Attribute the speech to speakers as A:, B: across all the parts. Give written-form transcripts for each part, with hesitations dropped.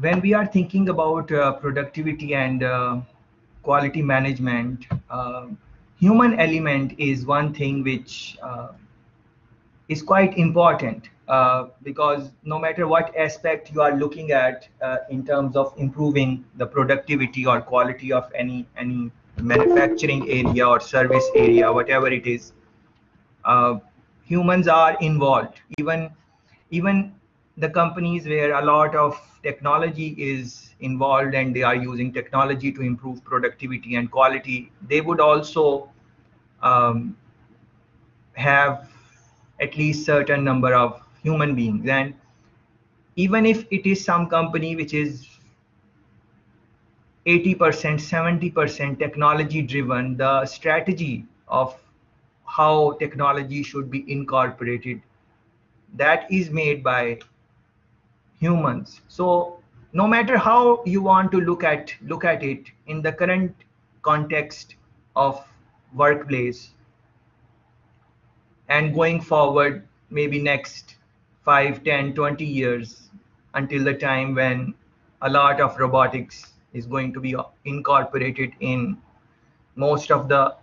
A: when we are thinking about productivity and quality management, human element is one thing which is quite important, because no matter what aspect you are looking at in terms of improving the productivity or quality of any manufacturing area or service area, whatever it is, uh, humans are involved. Even the companies where a lot of technology is involved and they are using technology to improve productivity and quality, they would also um, have at least certain number of human beings. And even if it is some company which is 80%, 70% technology driven, the strategy of how technology should be incorporated, that is made by humans. So no matter how you want to look at it in the current context of workplace, and going forward maybe next 5, 10, 20 years, until the time when a lot of robotics is going to be incorporated in most of the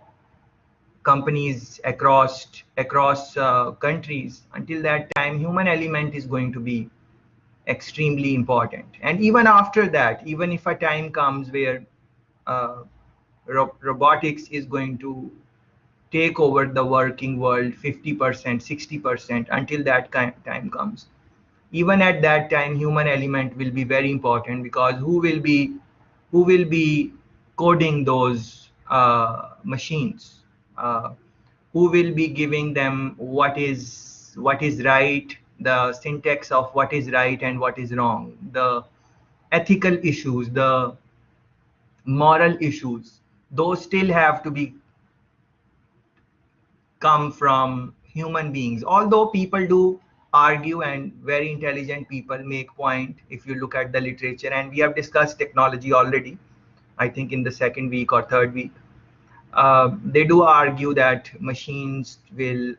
A: companies across countries. Until that time, human element is going to be extremely important. And even after that, even if a time comes where uh, robotics is going to take over the working world 50%, 60%, until that time comes, even at that time human element will be very important, because who will be coding those machines, uh, who will be giving them what is right, the syntax of what is right and what is wrong, the ethical issues, the moral issues, those still have to be come from human beings. Although people do argue and very intelligent people make point, if you look at the literature, and we have discussed technology already, I think in the second week or third week, they do argue that machines will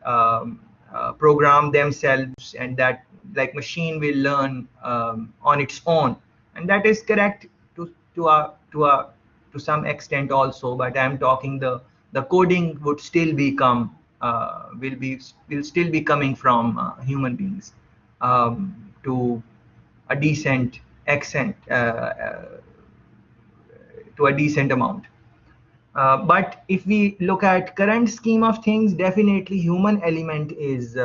A: program themselves, and that like machine will learn on its own, and that is correct to some extent also. But I'm talking the coding would still become will still be coming from human beings to a decent extent, to a decent amount. But if we look at current scheme of things, definitely human element is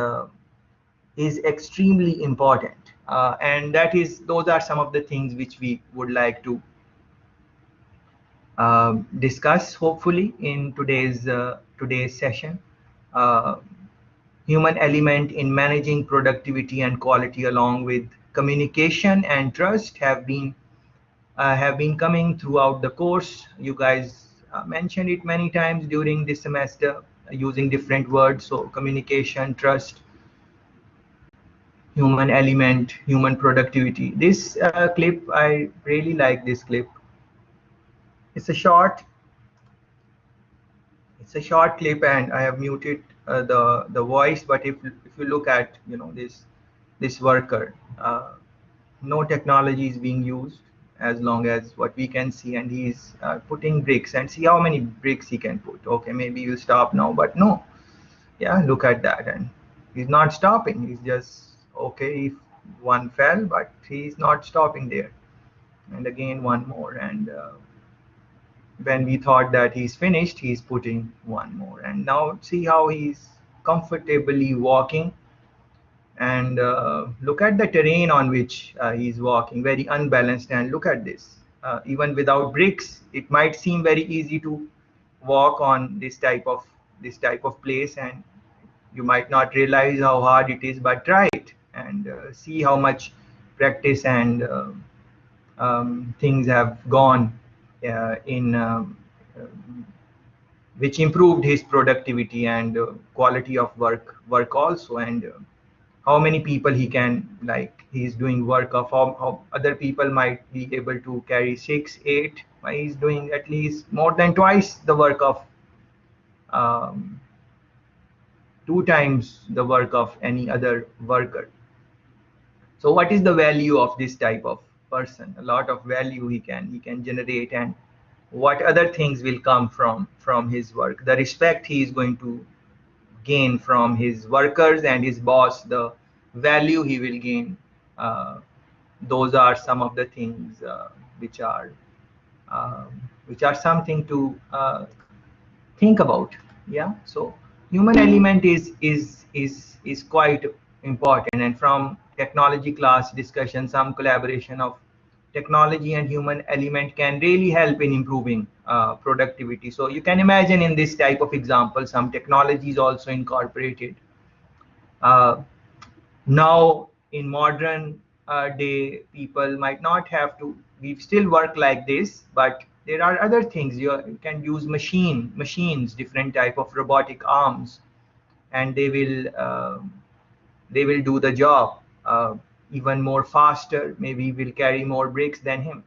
A: extremely important, and those are some of the things which we would like to discuss, hopefully, in today's session. Uh, Human element in managing productivity and quality, along with communication and trust, have been coming throughout the course. You guys mentioned it many times during this semester, using different words. So communication, trust, human element, human productivity. This clip, I really like this clip. It's a short, it's a short clip, and I have muted the voice. But if you look at this worker, no technology is being used as long as what we can see, and he's putting bricks, and see how many bricks he can put. Okay, maybe you'll stop now, but no. Yeah, look at that, and he's not stopping. He's just okay if one fell, but he's not stopping there. And again one more, and when we thought that he's finished, he's putting one more, and now see how he's comfortably walking. And look at the terrain on which he's walking, very unbalanced. And look at this, even without bricks, it might seem very easy to walk on this type of place, and you might not realize how hard it is, but try it and see how much practice and things have gone in which improved his productivity and quality of work also. And how many people he can, like, he's doing work of how other people might be able to carry 6, 8, he's doing at least more than twice the work of, um, 2 times the work of any other worker. So what is the value of this type of person, a lot of value he can generate, and what other things will come from his work, the respect he is going to gain from his workers and his boss, the value he will gain. uh, those are some of the things which are um, which are something to think about. Yeah, so human element is quite important, and from technology class discussion, some collaboration of technology and human element can really help in improving productivity. So you can imagine in this type of example, some technology is also incorporated. uh, Now in modern day, people might not have to, we still work like this, but there are other things. You can use machines, different type of robotic arms, and they will do the job even more faster, maybe will carry more bricks than him.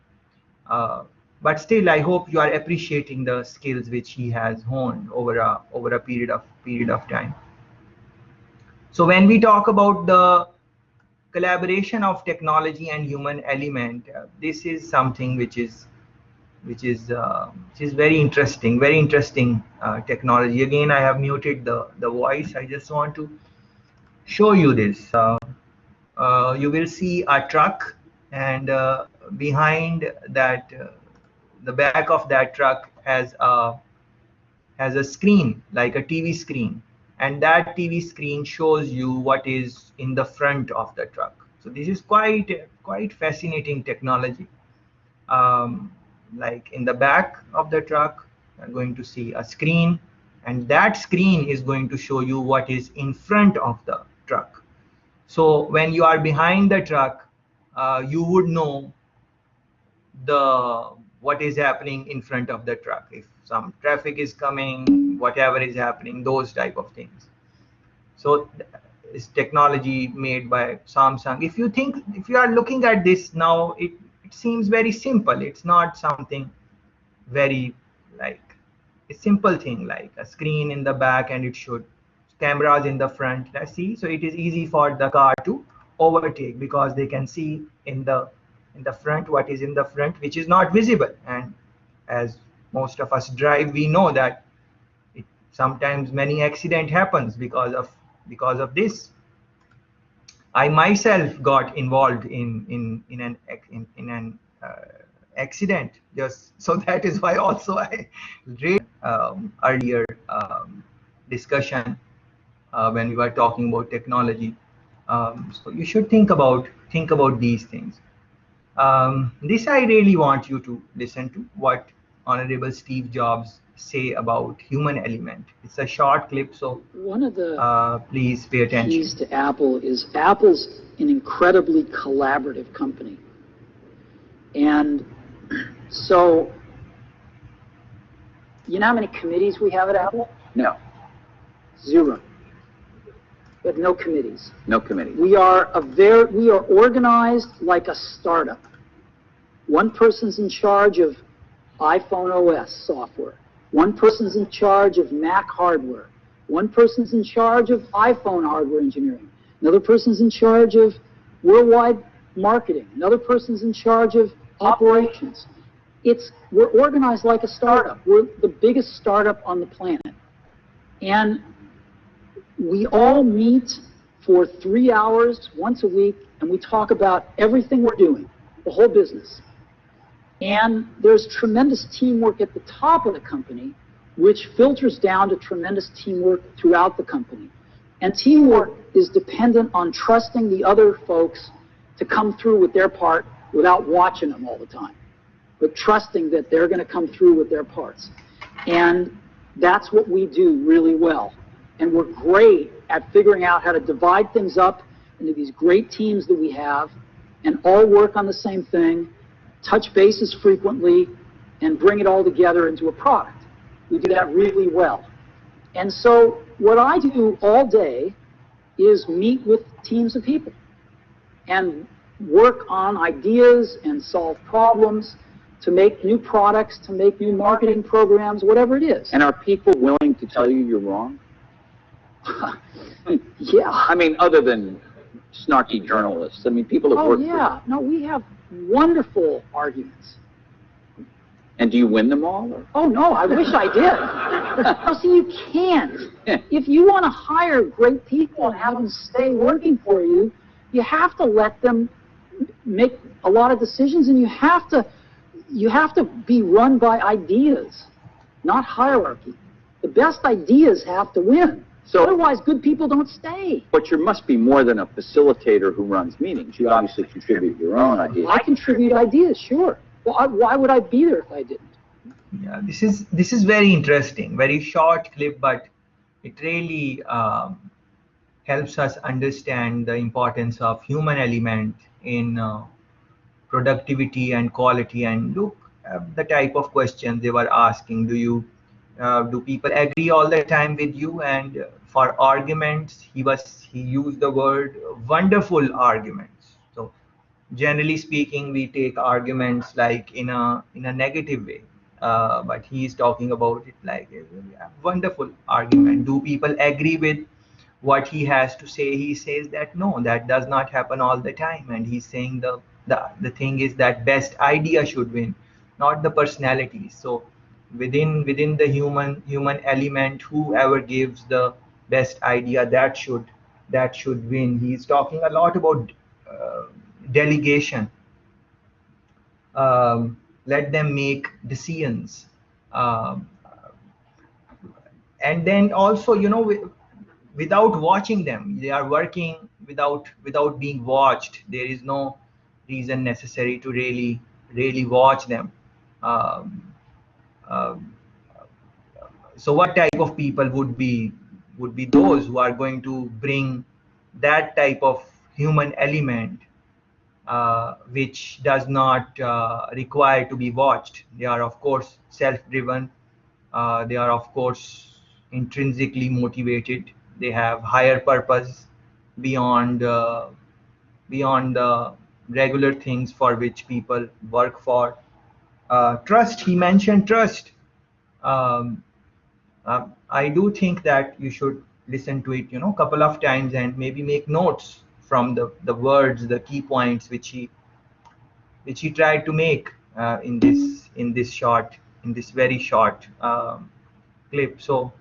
A: uh, but still, I hope you are appreciating the skills which he has honed over a period of time. So when we talk about the collaboration of technology and human element, this is something which is very interesting technology. Again, I have muted the voice. I just want to show you this. You will see a truck, and behind that, the back of that truck has a screen, like a TV screen, and that TV screen shows you what is in the front of the truck. So this is quite fascinating technology. Um, like in the back of the truck, you're going to see a screen, and that screen is going to show you what is in front of the truck. So when you are behind the truck, you would know the what is happening in front of the truck, if some traffic is coming, whatever is happening, those type of things. So it's technology made by Samsung. If you are looking at this now, it seems very simple. It's not something very, like, a simple thing like a screen in the back and it should cameras in the front. Let's see. So it is easy for the car to overtake because they can see in the front what is in the front, which is not visible. And as most of us drive, we know that sometimes many accident happens because of this. I myself got involved in an accident, just so that is why also I read earlier discussion when we were talking about technology. So you should think about these things. This I really want you to listen to what Honorable Steve Jobs say about human element. It's a short clip, so
B: one of the
A: please pay attention.
B: keys to Apple is Apple's an incredibly collaborative company. And so, you know how many committees we have at Apple?
C: No.
B: 0. We have no committees.
C: No committee.
B: We are organized like a startup. One person's in charge of iPhone OS software. One person's in charge of Mac hardware. One person's in charge of iPhone hardware engineering. Another person's in charge of worldwide marketing. Another person's in charge of operations. We're organized like a startup. We're the biggest startup on the planet. And we all meet for 3 hours once a week, and we talk about everything we're doing, the whole business. And there's tremendous teamwork at the top of the company, which filters down to tremendous teamwork throughout the company. And teamwork is dependent on trusting the other folks to come through with their part without watching them all the time, but trusting that they're going to come through with their parts. And that's what we do really well. And we're great at figuring out how to divide things up into these great teams that we have and all work on the same thing, touch bases frequently, and bring it all together into a product. We do that really well. And so what I do all day is meet with teams of people and work on ideas and solve problems to make new products, to make new marketing programs, whatever it is.
C: And are people willing to tell you you're wrong?
B: Yeah.
C: I mean, other than snarky journalists. I mean, people have worked
B: yeah. No, we have wonderful arguments.
C: And do you win them all? Or?
B: Oh, no, I wish I did. No, see, you can't. If you want to hire great people and have them stay working for you, you have to let them make a lot of decisions, and you have to be run by ideas, not hierarchy. The best ideas have to win.
C: So,
B: otherwise, good people don't stay.
C: But you must be more than a facilitator who runs meetings. You obviously contribute your own ideas.
B: I contribute ideas, sure. Well, why would I be there if I didn't?
A: Yeah, this is very interesting, very short clip, but it really helps us understand the importance of human element in productivity and quality. And look the type of questions they were asking. Do people agree all the time with you? And for arguments, he used the word wonderful arguments. So generally speaking, we take arguments like in a negative way, but he is talking about it like a wonderful argument. Do people agree with what he has to say? He says that no, that does not happen all the time, and he's saying the thing is that best idea should win, not the personalities. So within the human element, whoever gives the best idea, that should win. He's talking a lot about delegation. Let them make decisions. And then also, without watching them, they are working without being watched. There is no reason necessary to really watch them. um, um, so what type of people would be those who are going to bring that type of human element, which does not require to be watched? They are of course self-driven. They are of course intrinsically motivated. They have higher purpose beyond the regular things for which people work for. Trust, he mentioned trust. um, I do think that you should listen to it, a couple of times, and maybe make notes from the words, the key points which he tried to make in this very short clip. So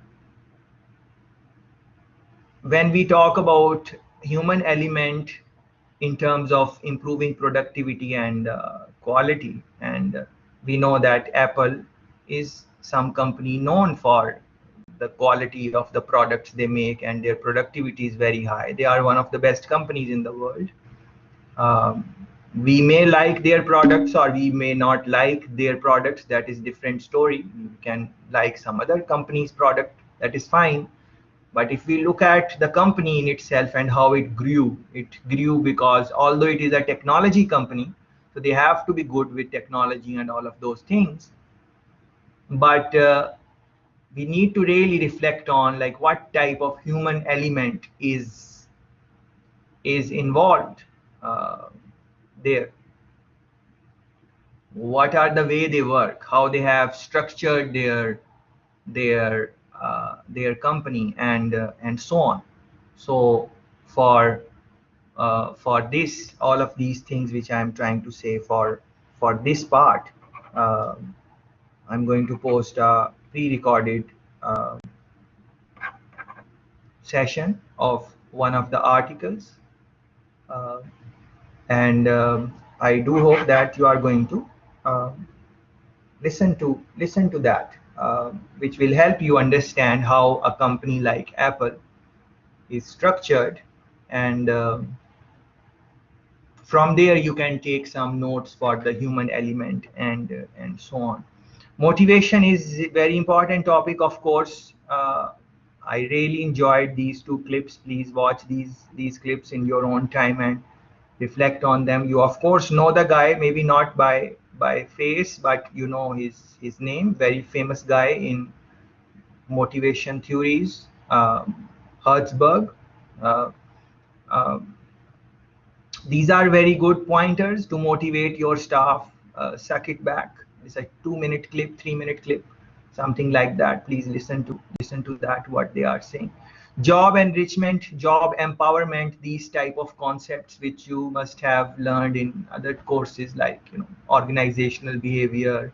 A: when we talk about human element in terms of improving productivity and quality, and we know that Apple is some company known for the quality of the products they make, and their productivity is very high. They are one of the best companies in the world. um, we may like their products or we may not like their products. That is different story. You can like some other company's product, that is fine. But if we look at the company in itself and how it grew because although it is a technology company, so they have to be good with technology and all of those things. But we need to really reflect on like what type of human element is involved uh, there. What are the way they work, how they have structured their company, and so on. So for this, all of these things which I'm trying to say for this part, uh, I'm going to post a pre-recorded uh, session of one of the articles, uh, and I do hope that you are going to uh, listen to that, which will help you understand how a company like Apple is structured, and from there you can take some notes for the human element, and so on. Motivation is a very important topic, of course. I really enjoyed these two clips. Please watch these clips in your own time and reflect on them. You of course know the guy, maybe not by face, but you know his name. Very famous guy in motivation theories, Hertzberg. Uh, uh, these are very good pointers to motivate your staff. Suck it back. It's a 2 minute clip, 3 minute clip, something like that. Please listen to that what they are saying. job enrichment, job empowerment, these type of concepts which you must have learned in other courses like organizational behavior,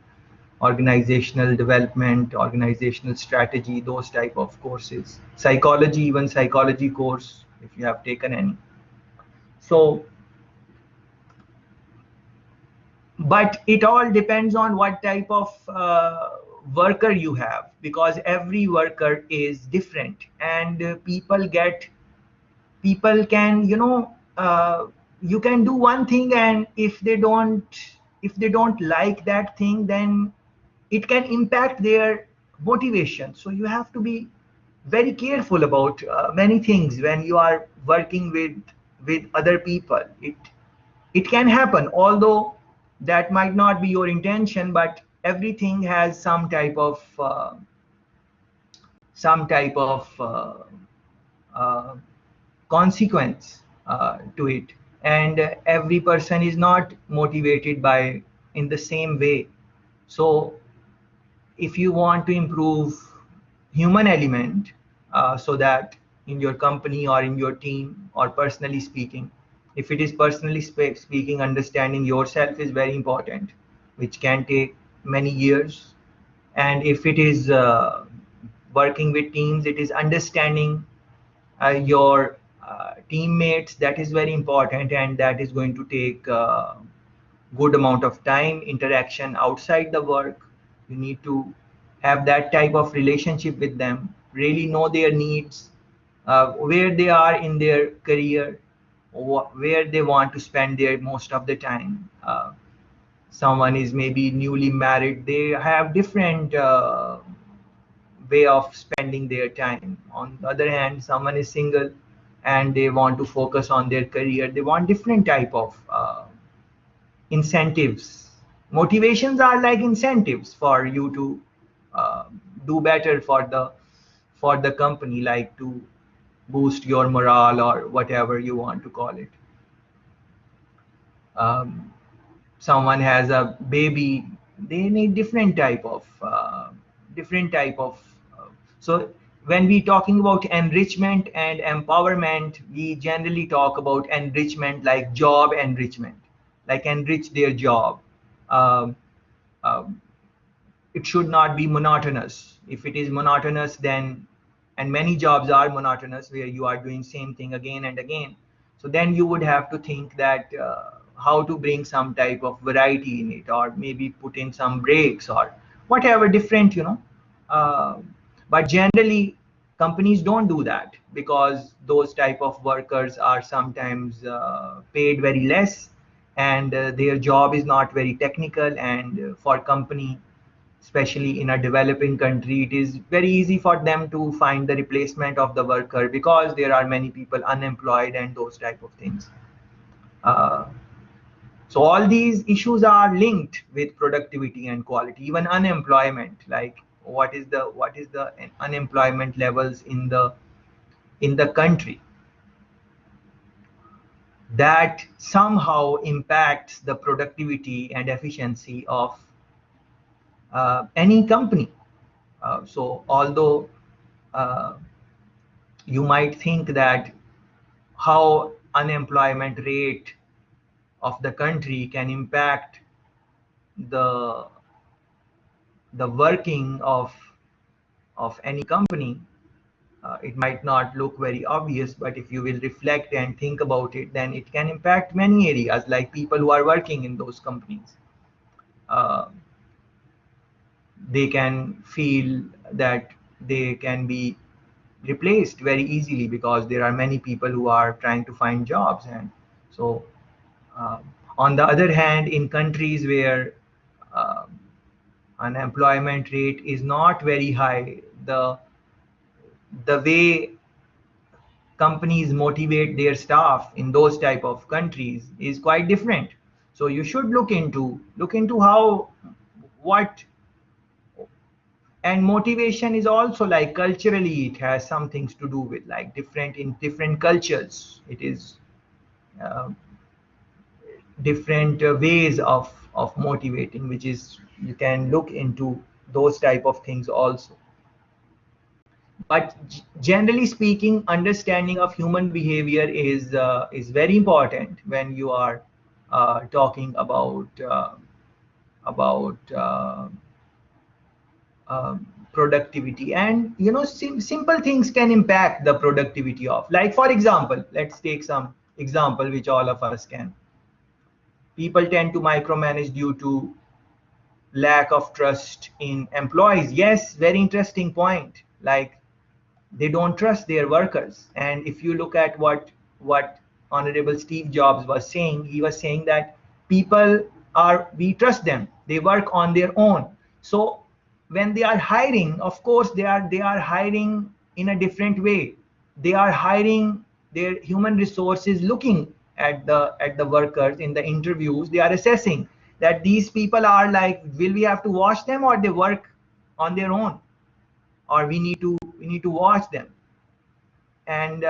A: organizational development, organizational strategy, those type of courses. Psychology, even psychology course if you have taken any. So but it all depends on what type of worker you have, because every worker is different, and people can you can do one thing, and if they don't like that thing, then it can impact their motivation. So you have to be very careful about many things when you are working with other people. It can happen, although that might not be your intention, but everything has some type of uh, consequence to it, and every person is not motivated by in the same way. So if you want to improve human element, so that in your company or in your team or personally speaking, if it is personally speaking, understanding yourself is very important, which can take many years. And if it is working with teams, it is understanding your teammates, that is very important, and that is going to take good amount of time, interaction outside the work. You need to have that type of relationship with them, really know their needs, where they are in their career, where they want to spend their most of the time. Someone is maybe newly married, they have different way of spending their time. On the other hand, someone is single and they want to focus on their career, they want different type of incentives. Motivations are like incentives for you to uh, do better for the company, like to boost your morale or whatever you want to call it. um, Someone has a baby, they need different type of so when we talking about enrichment and empowerment, we generally talk about enrichment like job enrichment, like enrich their job. um, um, it should not be monotonous. If it is monotonous, then, and many jobs are monotonous where you are doing same thing again and again, so then you would have to think that how to bring some type of variety in it, or maybe put in some breaks or whatever different, uh, but generally companies don't do that, because those type of workers are sometimes paid very less, and their job is not very technical, and for company, especially in a developing country, it is very easy for them to find the replacement of the worker, because there are many people unemployed and those type of things. uh, so all these issues are linked with productivity and quality, even unemployment, like what is the unemployment levels in the country, that somehow impacts the productivity and efficiency of any company. So although uh, you might think that how unemployment rate of the country can impact the the working of any company, it might not look very obvious, but if you will reflect and think about it, then it can impact many areas, like people who are working in those companies. Uh, they can feel that they can be replaced very easily, because there are many people who are trying to find jobs. And so on the other hand, in countries where uh, unemployment rate is not very high, the way companies motivate their staff in those type of countries is quite different. So you should look into how, what. And motivation is also like culturally, it has some things to do with, like, different in different cultures, it is uh, different ways of motivating, which is, you can look into those type of things also. But generally speaking, understanding of human behavior is very important when you are talking about productivity. And simple things can impact the productivity of, like for example, let's take some example which all of us can. People tend to micromanage due to lack of trust in employees. Yes, very interesting point. Like, they don't trust their workers. And if you look at what Honorable Steve Jobs was saying, he was saying that people are, we trust them, they work on their own. So when they are hiring, of course they are hiring in a different way. They are hiring, their human resources looking at the workers in the interviews. They are assessing that these people are like, will we have to watch them, or they work on their own, or we need to watch them. And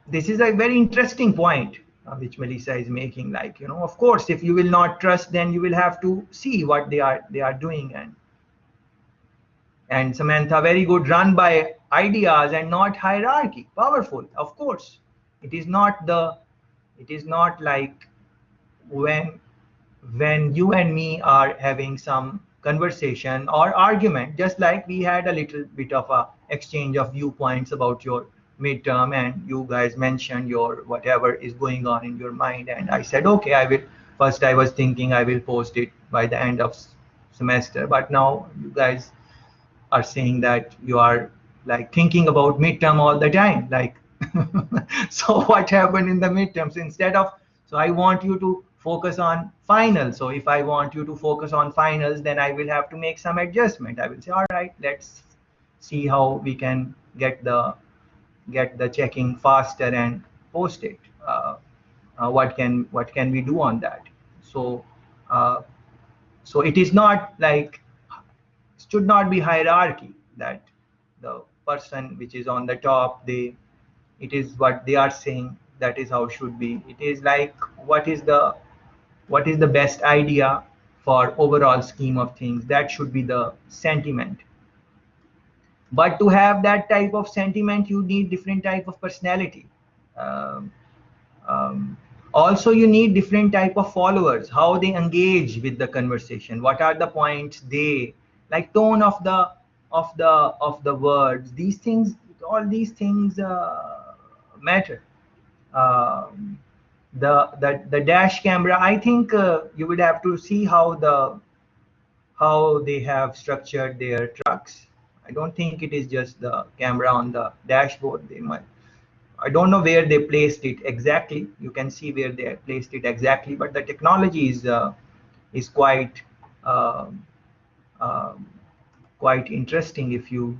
A: this is a very interesting point which Melissa is making. Like, of course, if you will not trust, then you will have to see what they are doing. And Samantha, very good, run by ideas and not hierarchy. Powerful, of course. It is not like when you and me are having some conversation or argument, just like we had a little bit of a exchange of viewpoints about your midterm, and you guys mentioned your whatever is going on in your mind, and I said, okay, I will. First I was thinking I will post it by the end of semester, but now you guys are saying that you are like thinking about midterm all the time, like. So what happened in the midterms? Instead of, so I want you to focus on finals. So if I want you to focus on finals, then I will have to make some adjustment. I will say, all right, let's see how we can get the checking faster and post it. What can we do on that? So uh, so it is not like, should not be hierarchy, that the person which is on the top, it is what they are saying, that is how should be. It is like, what is the best idea for overall scheme of things, that should be the sentiment. But to have that type of sentiment, you need different type of personality. um, um, Also, you need different type of followers, how they engage with the conversation, what are the points they like, tone of the words, these things, all these things matter. um, the dash camera, I think you would have to see how they have structured their trucks. I don't think it is just the camera on the dashboard. They might, I don't know where they placed it exactly. You can see where they placed it exactly, but the technology is um, um, quite interesting if you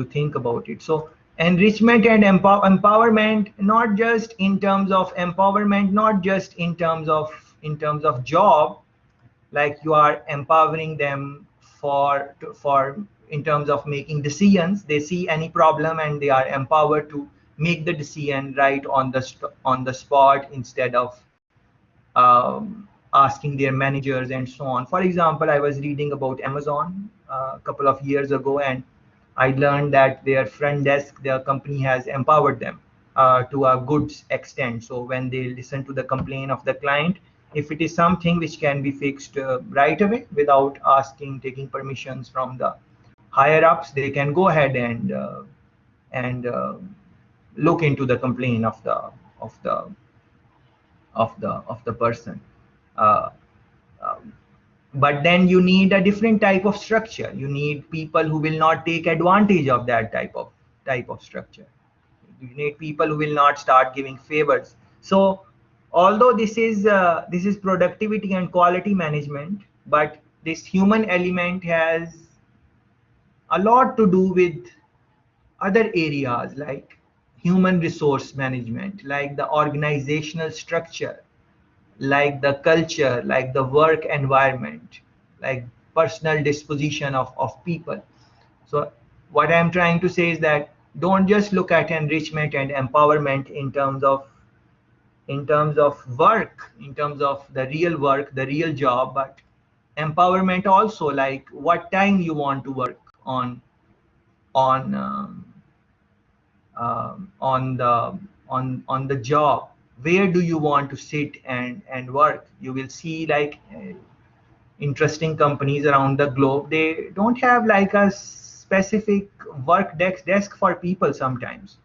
A: think about it. So enrichment and empowerment, not just in terms of empowerment, not just in terms of job, like you are empowering them for in terms of making decisions. They see any problem and they are empowered to make the decision right on the spot, instead of asking their managers and so on. For example, I was reading about Amazon a couple of years ago, and I learned that their front desk, their company has empowered them to a good extent. So when they listen to the complaint of the client, if it is something which can be fixed right away without taking permissions from the higher ups, they can go ahead and look into the complaint of the of the person. Uh, um, but then you need a different type of structure. You need people who will not take advantage of that type of structure. You need people who will not start giving favors. So although this is productivity and quality management, but this human element has a lot to do with other areas, like human resource management, like the organizational structure, like the culture, like the work environment, like personal disposition of people. So what I'm trying to say is that don't just look at enrichment and empowerment in terms of work, in terms of the real work, the real job, but empowerment also, like what time you want to work, on on on the job. Where do you want to sit and work? You will see like interesting companies around the globe. They don't have like a specific work desk for people. Sometimes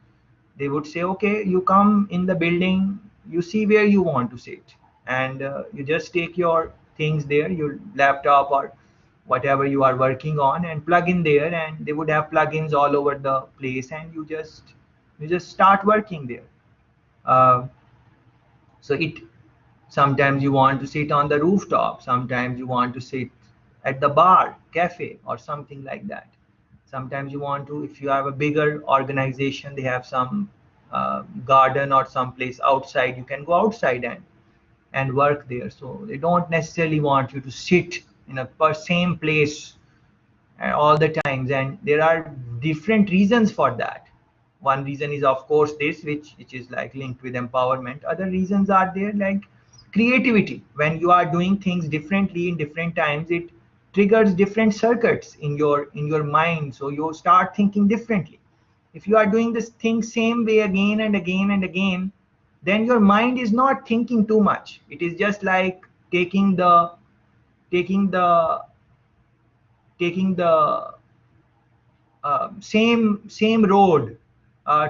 A: they would say, okay, you come in the building, you see where you want to sit, and you just take your things there, your laptop or whatever you are working on, and plug in there, and they would have plugins all over the place, and you just start working there. So it sometimes you want to sit on the rooftop, sometimes you want to sit at the bar cafe or something like that. Sometimes you want to, if you have a bigger organization, they have some garden or some place outside, you can go outside and work there. So they don't necessarily want you to sit in a same place all the times, and there are different reasons for that. One reason is of course this, which is like linked with empowerment. Other reasons are there like creativity. When you are doing things differently in different times, it triggers different circuits in your mind, so you start thinking differently. If you are doing this thing same way again and again and again, then your mind is not thinking too much. It is just like taking the taking the same road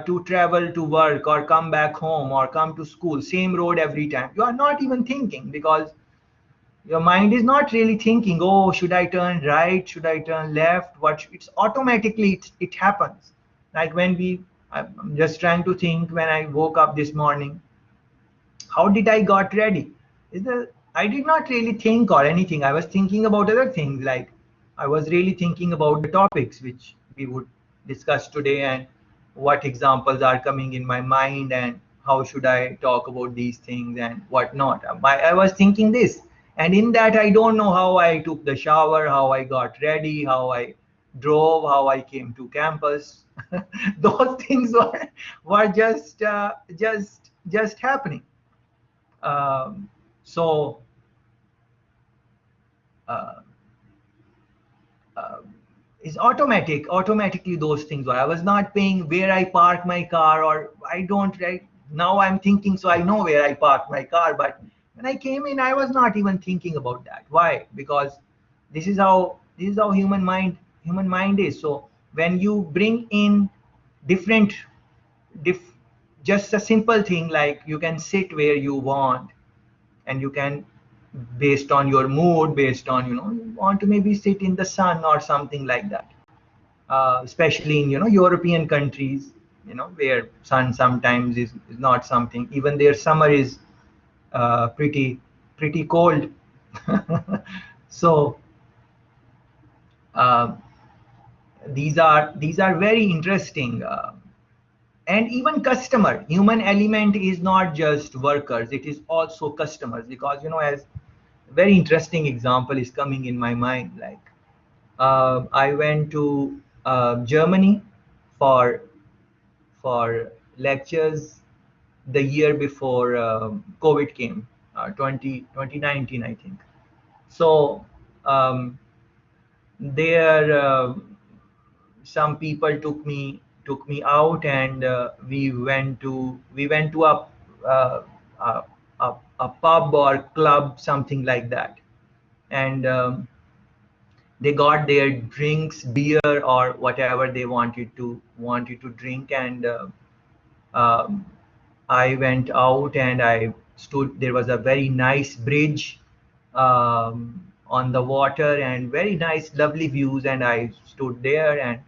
A: to travel to work or come back home or come to school, same road every time. You are not even thinking, because your mind is not really thinking, oh, should I turn right, should I turn left, it's automatically, it happens. Like when I'm just trying to think, when I woke up this morning, how did I got ready? I did not really think or anything. I was thinking about other things. Like I was really thinking about the topics which we would discuss today, and what examples are coming in my mind, and how should I talk about these things and what not. I was thinking this, and in that I don't know how I took the shower, how I got ready, how I drove, how I came to campus. Those things were just happening. um, so uh, uh, it's automatically those things were. I was not paying where I park my car, or I don't, right now I'm thinking, so I know where I park my car, but when I came in I was not even thinking about that. Why? Because this is how human mind is. So when you bring in different diff, just a simple thing like you can sit where you want, and you can, based on your mood, based on, you want to maybe sit in the sun or something like that. Especially in, European countries, where sun sometimes is not something, even their summer is pretty cold. So uh, these are very interesting. And even customer, human element is not just workers, it is also customers. Because, as very interesting example is coming in my mind, like I went to Germany for lectures the year before COVID came, 2019 I think. So there some people took me out, and we went to uh, a, a pub or club, something like that. And they got their drinks, beer or whatever they wanted to drink. And um, I went out and I stood. There was a very nice bridge on the water, and very nice, lovely views. And I stood there and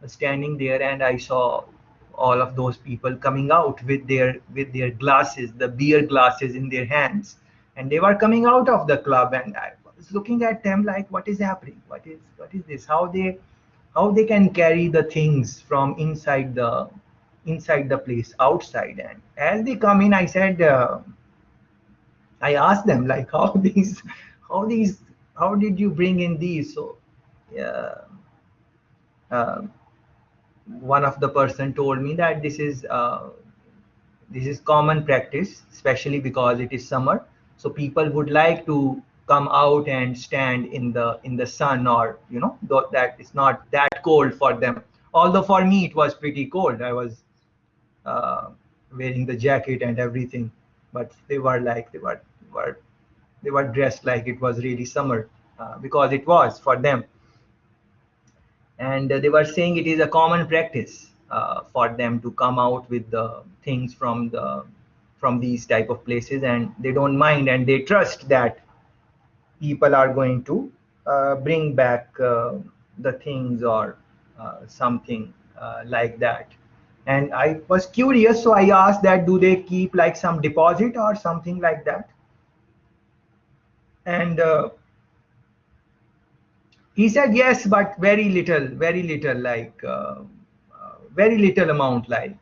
A: was standing there, and I saw all of those people coming out with their glasses, the beer glasses in their hands, and they were coming out of the club. And I was looking at them like, what is happening? What is this? How they can carry the things from inside the place outside. And as they come in, I asked them like, how these how did you bring in these? So uh, uh, one of the person told me that this is common practice, especially because it is summer, so people would like to come out and stand in the sun, or that it's not that cold for them. Although for me it was pretty cold. I was uh, wearing the jacket and everything, but they were like were they were dressed like it was really summer, because it was for them. And they were saying it is a common practice for them to come out with the things from these type of places, and they don't mind, and they trust that people are going to bring back the things, or something like that. And I was curious, so I asked that do they keep like some deposit or something like that. And he said yes, but very little, like very little amount, like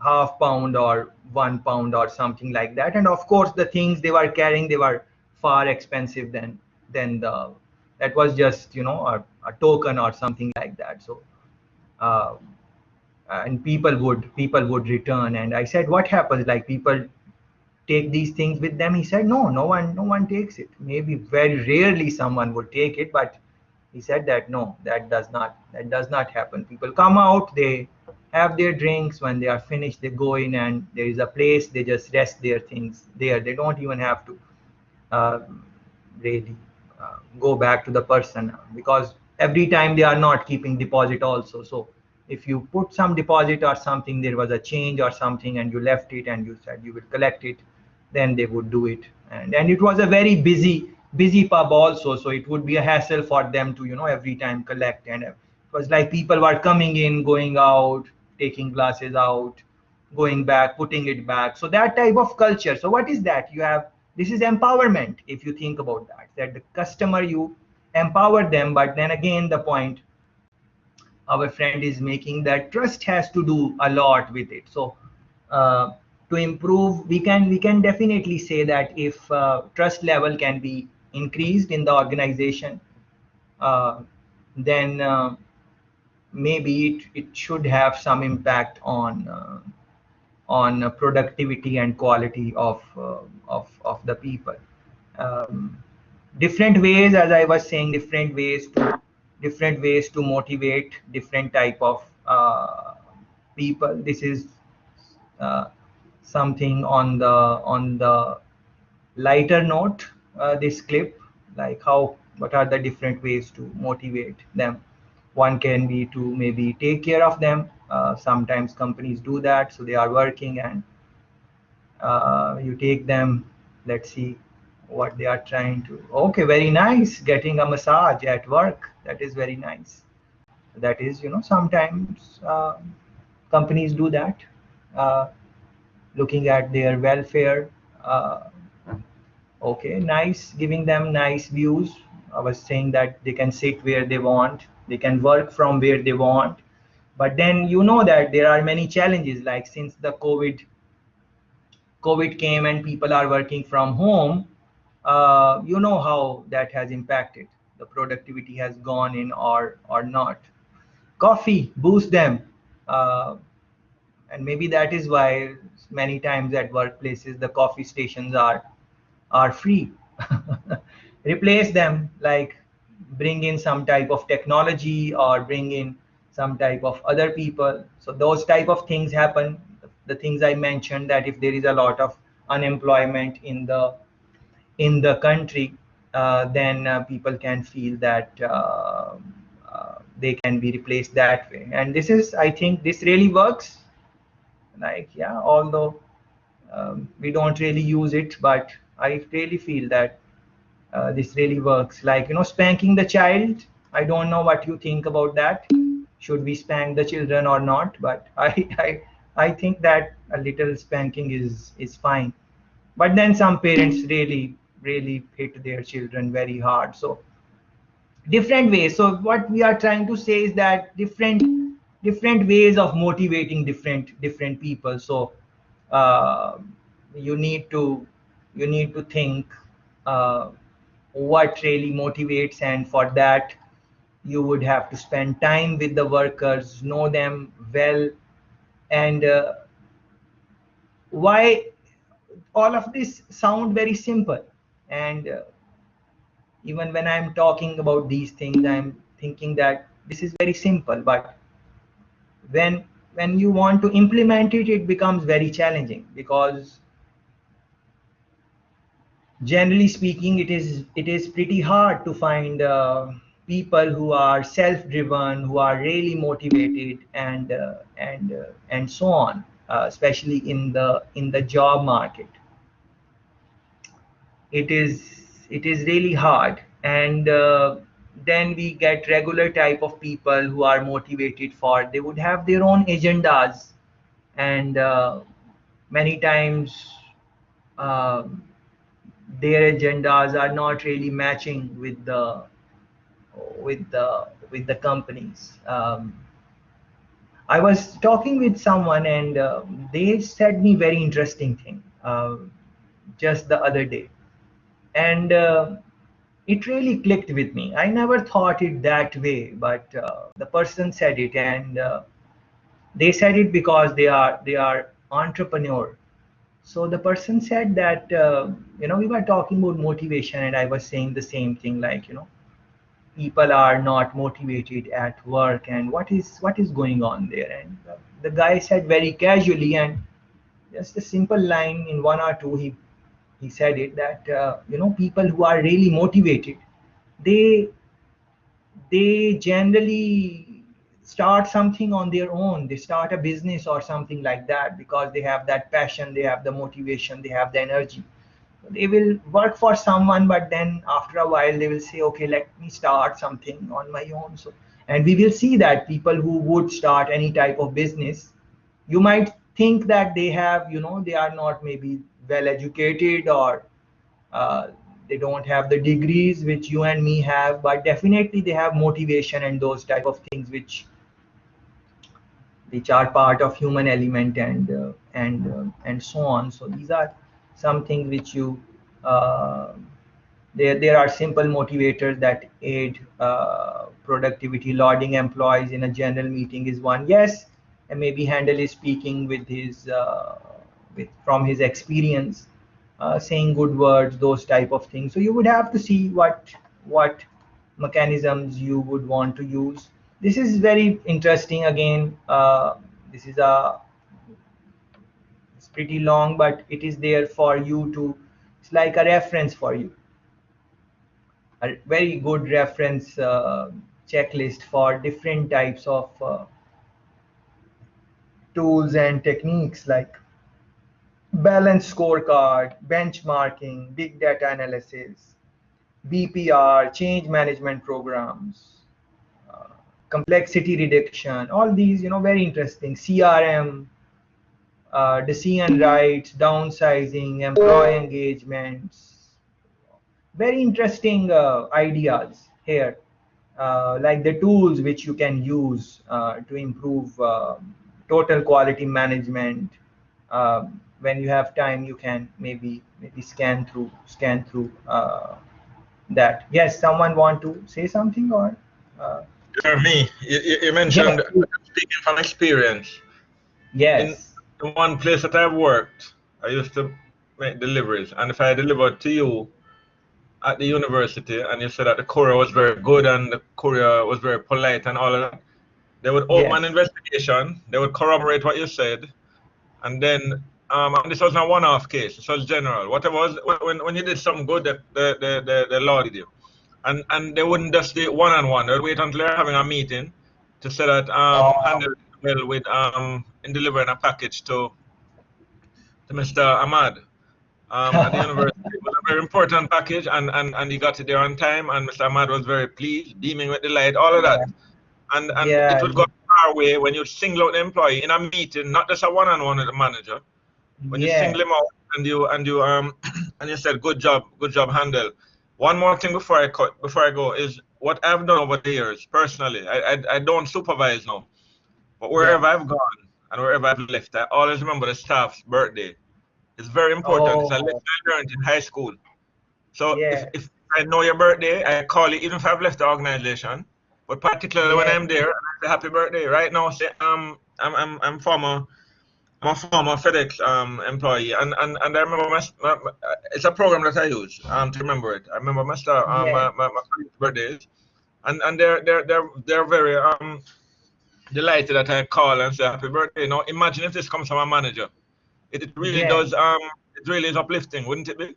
A: half pound or 1 pound or something like that. And of course, the things they were carrying, they were far expensive than the that was just a token or something like that. So uh, and people would return. And I said, what happens? Like people take these things with them? He said, no one takes it. Maybe very rarely someone would take it, but he said that no, that does not happen. People come out, they have their drinks. When they are finished, they go in, and there is a place, they just rest their things there. They don't even have to uh, really go back to the person, because every time they are not keeping deposit also. So if you put some deposit or something, there was a change or something, and you left it and you said you will collect it, then they would do it. And it was a very busy pub also, so it would be a hassle for them to every time collect. And it was like people were coming in, going out, taking glasses out, going back, putting it back. So that type of culture. So what is that? You have, this is empowerment. If you think about that the customer, you empower them. But then again, the point our friend is making, that trust has to do a lot with it. So uh, to improve, we can definitely say that if trust level can be increased in the organization, uh, then maybe it should have some impact on productivity and quality of the people. Um, Different ways, as I was saying, different ways to motivate different type of people. This is uh, something on the lighter note. This clip, like how what are the different ways to motivate them. One can be to maybe take care of them. Sometimes companies do that, so they are working, and you take them. Let's see what they are trying to. Okay, very nice, getting a massage at work. That is very nice. That is, sometimes companies do that, uh, looking at their welfare. uh, okay, nice, giving them nice views. I was saying that they can sit where they want, they can work from where they want. But then that there are many challenges, like since the COVID came and people are working from home, you know how that has impacted. The productivity has gone in, or not. Coffee boost them, uh, and maybe that is why many times at workplaces the coffee stations are free. Replace them, like bring in some type of technology, or bring in some type of other people. So those type of things happen. The things I mentioned, that if there is a lot of unemployment in the country, then people can feel that they can be replaced that way. And this is, I think, this really works. Like, yeah, although we don't really use it, but I really feel that this really works. Like, spanking the child. I don't know what you think about that. Should we spank the children or not? But I think that a little spanking is fine. But then some parents really hit their children very hard. So different ways. So what we are trying to say is that different ways of motivating different people. So uh, you need to think uh, what really motivates, and for that you would have to spend time with the workers, know them well. And why all of this sound very simple, and Even when I'm talking about these things, I'm thinking that this is very simple, but when when you want to implement it, it becomes very challenging, because generally speaking, it is pretty hard to find people who are self-driven, who are really motivated, and so on, especially in the job market. It is really hard. And then we get regular type of people who are motivated, for they would have their own agendas, and many times um their agendas are not really matching with the companies. I was talking with someone, and they said me very interesting thing just the other day, and it really clicked with me. I never thought it that way, but the person said it, and they said it because they are entrepreneur. So the person said that we were talking about motivation, and I was saying the same thing, like, people are not motivated at work, and what is going on there. And the guy said very casually, and just a simple line in one or two, he said it, that people who are really motivated, they they generally start something on their own. They start a business or something like that, because they have that passion, they have the motivation, they have the energy. They will work for someone, but then after a while they will say, okay, let me start something on my own. So, and we will see that people who would start any type of business, you might think that they are not maybe well educated, or uh, they don't have the degrees which you and me have, but definitely they have motivation and those type of things, which are part of human element, and so on. So these are some things which you uh, there are simple motivators that aid productivity. Lauding employees in a general meeting is one. Yes, and maybe Handel is speaking with his from his experience, saying good words, those type of things. So you would have to see what mechanisms you would want to use. This is very interesting. Again, this is a it's pretty long, but it is there for you to. It's like a reference for you, a very good reference checklist for different types of tools and techniques, like balanced scorecard, benchmarking, big data analysis, BPR, change management programs, uh, complexity reduction. All these, very interesting. CRM, decision rights, downsizing, employee engagements. Very interesting ideas here, like the tools which you can use to improve total quality management. When you have time, you can maybe scan through that. Yes, someone want to say something, or uh,
D: Me, you
A: yes,
D: mentioned speaking from experience. In
A: yes.
D: the one place that I've worked, I used to make deliveries, and if I delivered to you at the university, and you said that the courier was very good and the courier was very polite and all of that, they would open an
A: Yes.
D: investigation, they would corroborate what you said, and then and this was not a one-off case, this was general. Whatever was when you did something good, that the lauded you. And they wouldn't just do it one-on-one. They'd wait until they're having a meeting to say that
A: Oh,
D: handle it well with in delivering a package to Mr. Ahmad at the university. It was a very important package, and he got it there on time, and Mr. Ahmad was very pleased, beaming with delight, all of that.
A: yeah,
D: And it
A: yeah,
D: would go our way when you single out the employee in a meeting, not just a one-on-one with the manager. When you single
A: yeah,
D: him out and you and you said good job, handle. One more thing before I go is what I've done over the years personally. I don't supervise now, but
A: yeah.
D: wherever I've gone and wherever I've left, I always remember the staff's birthday. It's very important. It's a lesson
A: Oh,
D: I learned in high school. So
A: yeah,
D: if I know your birthday, I call you even if I've left the organization. But particularly when
A: yeah,
D: I'm there, I say happy birthday. Right now, say I'm former I'm a former FedEx employee, and I remember it's a program that I use to remember it. I remember
A: Yeah.
D: my colleagues' birthdays, and they're very delighted that I call and say happy birthday. You know, imagine if this comes from a manager. It really
A: Yeah.
D: does it really is uplifting, wouldn't it be?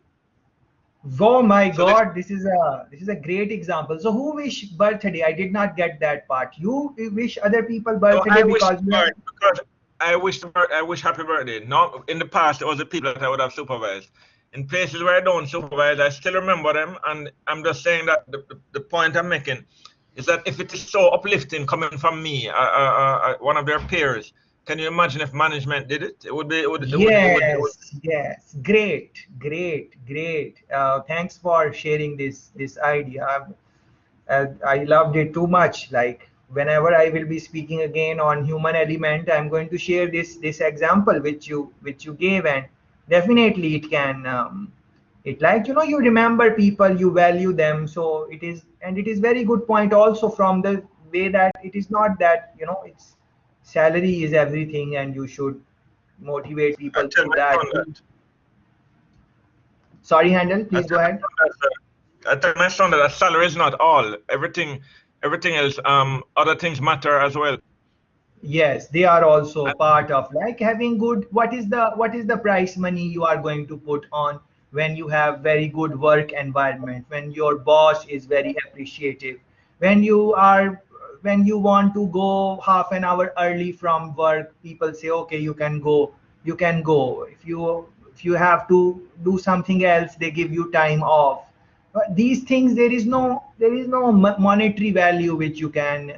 A: Oh my
D: So this
A: God, this is a great example. So who wish birthday? I did not get that part. You wish other people
D: No,
A: birthday
D: I wish
A: because you have.
D: because I wish happy birthday. No, in the past it was the people that I would have supervised. In places where I don't supervise, I still remember them, and I'm just saying that the point I'm making is that if it is so uplifting coming from me, one of their peers, can you imagine if management did it? It would be it would.
A: Yes, yes, great, great, great. Thanks for sharing this idea. I loved it too much. Like whenever I will be speaking again on human element, I'm going to share this example which you gave, and definitely it can. It like you remember people, you value them. So it is, and it is very good point also from the way that it is not that it's salary is everything, and you should motivate
D: I
A: people
D: tell
A: through
D: my
A: that.
D: son that.
A: Sorry, Handel,
D: I
A: please go
D: tell my
A: ahead.
D: son that. I tell my son that salary is not all. Everything else, other things matter as well.
A: Yes, they are also
D: And
A: part of like having good. What is the price money you are going to put on when you have very good work environment, when your boss is very appreciative, when you want to go half an hour early from work, people say, okay, you can go. If you have to do something else, they give you time off. But these things, there is no monetary value which you can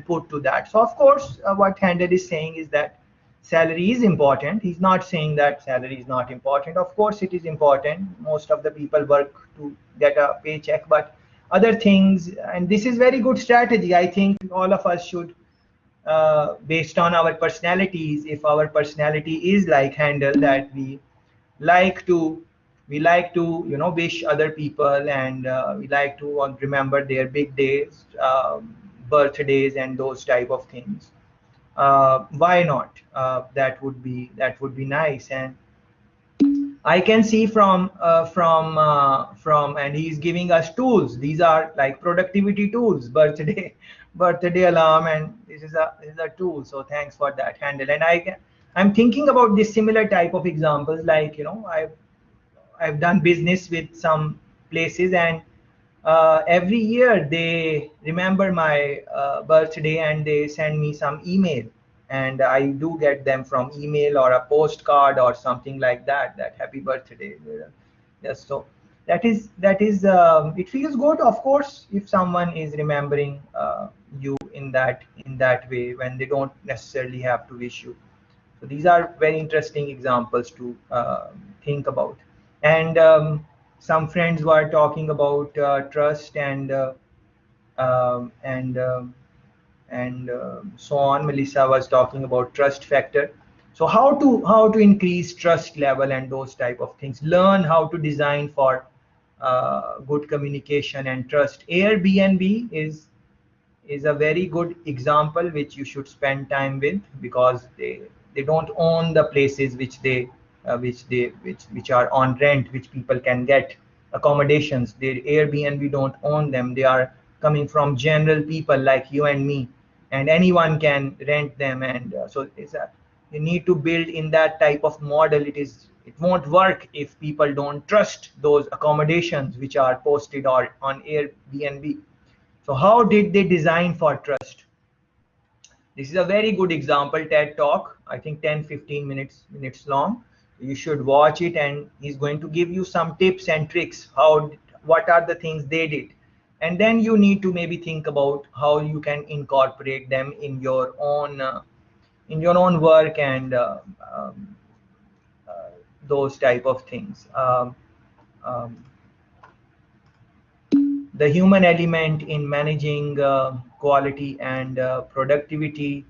A: put to that. So of course, what Handel is saying is that salary is important. He's not saying that salary is not important. Of course, it is important. Most of the people work to get a paycheck, but other things, and this is very good strategy. I think all of us should, based on our personalities, if our personality is like Handel, that like to we like to wish other people, and we like to remember their big days, birthdays, and those type of things. Why not? That would be nice. And I can see from and he's giving us tools. These are like productivity tools, birthday birthday alarm, and this is a tool. So thanks for that, Handle. And I'm thinking about this similar type of examples. Like I've done business with some places, and every year they remember my birthday, and they send me some email, and I do get them from email or a postcard or something like that. That happy birthday. Yes, so it feels good, of course, if someone is remembering you in that way when they don't necessarily have to wish you. So these are very interesting examples to think about. And some friends were talking about trust um, and um, and so on. Melissa was talking about trust factor. So how to increase trust level and those type of things. Learn how to design for good communication and trust. Airbnb is a very good example which you should spend time with, because they don't own the places which are on rent, which people can get accommodations. Their Airbnb don't own them. They are coming from general people like you and me, and anyone can rent them. And so you need to build in that type of model. It won't work if people don't trust those accommodations which are posted or on Airbnb. So how did they design for trust? This is a very good example, TED Talk, I think 10-15 minutes long. You should watch it, and he's going to give you some tips and tricks, what are the things they did. And then you need to maybe think about how you can incorporate them in your own work, and um, uh, those type of things. Um, the human element in managing quality and productivity,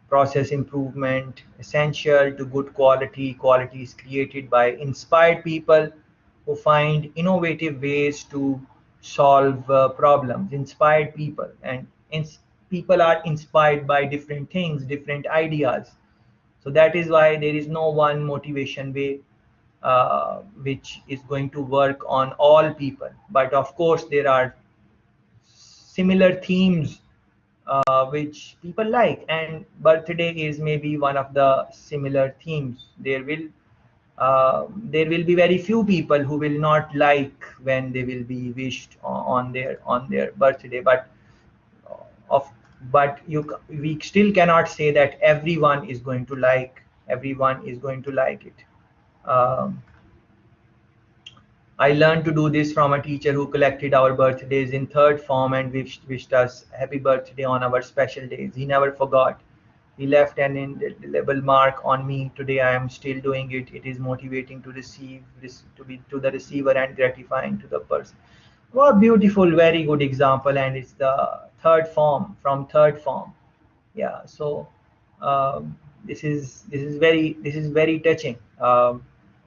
A: process improvement, essential to good quality. Quality is created by inspired people who find innovative ways to solve problems. Inspired people, and people are inspired by different things, different ideas. So that is why there is no one motivation way which is going to work on all people. But of course, there are similar themes which people like, and birthday is maybe one of the similar themes. There will be very few people who will not like when they will be wished on their birthday, but of but we still cannot say that everyone is going to like it. um, I learned to do this from a teacher who collected our birthdays in third form and wished us happy birthday on our special days. He never forgot. He left an indelible mark on me. Today I am still doing it. It is motivating to receive this, to be to the receiver, and gratifying to the person. What beautiful, very good example, and it's the third form, from third form. Yeah. So this is very touching.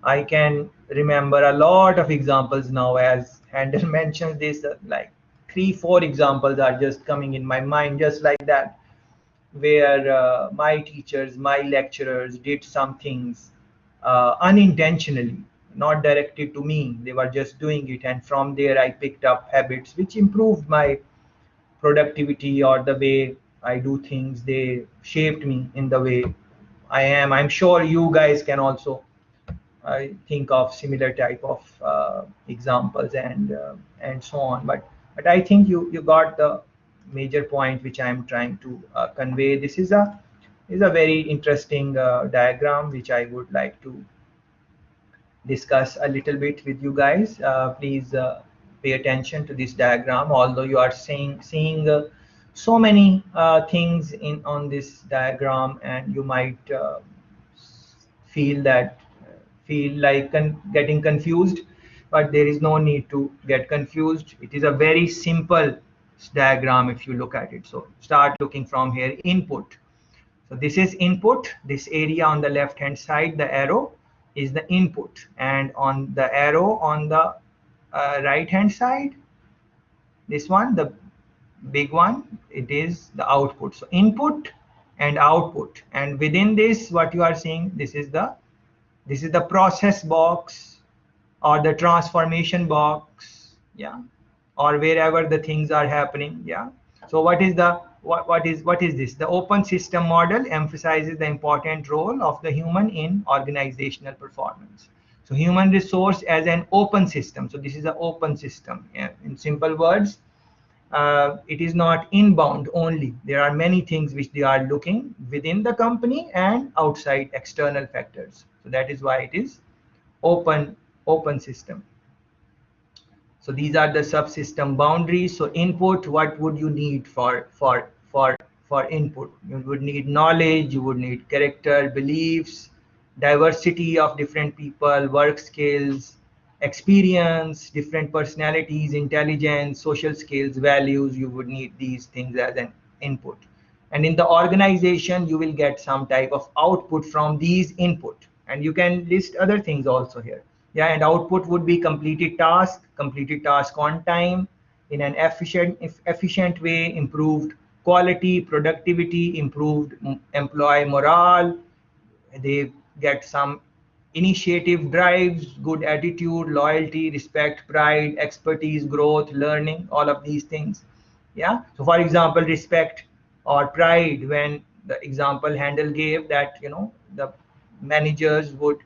A: I can remember a lot of examples now, as Handel mentions this, like 3 4 examples are just coming in my mind just like that, where my teachers, my lecturers did some things unintentionally, not directed to me. They were just doing it, and from there I picked up habits which improved my productivity or the way I do things. They shaped me in the way I am. I'm sure you guys can also think of similar type of examples and so on. But I think you got the major point which I'm trying to convey. This is a very interesting diagram which I would like to discuss a little bit with you guys. Please pay attention to this diagram. Although you are seeing so many things in on this diagram, and you might feel that feel like getting confused, but there is no need to get confused. It is a very simple diagram if you look at it. So start looking from here. Input. So this is input. This area on the left hand side, the arrow, is the input, and on the arrow on the right hand side, this one, the big one, it is the output. So input and output, and within this what you are seeing, this is the process box or the transformation box, yeah, or wherever the things are happening, yeah. So what is this? The open system model emphasizes the important role of the human in organizational performance. So human resource as an open system. So this is an open system. Yeah. In simple words, it is not inbound only. There are many things which they are looking within the company and outside external factors. So that is why it is open system. So these are the subsystem boundaries. So input, what would you need for input? You would need knowledge, you would need character, beliefs, diversity of different people, work skills, experience, different personalities, intelligence, social skills, values. You would need these things as an input. And in the organization, you will get some type of output from these input. And you can list other things also here. Yeah, and output would be completed task on time, in an efficient way, improved quality, productivity, improved employee morale. They get some initiative, drives, good attitude, loyalty, respect, pride, expertise, growth, learning, all of these things. Yeah. So for example, respect or pride, when the example Handel gave, that the managers would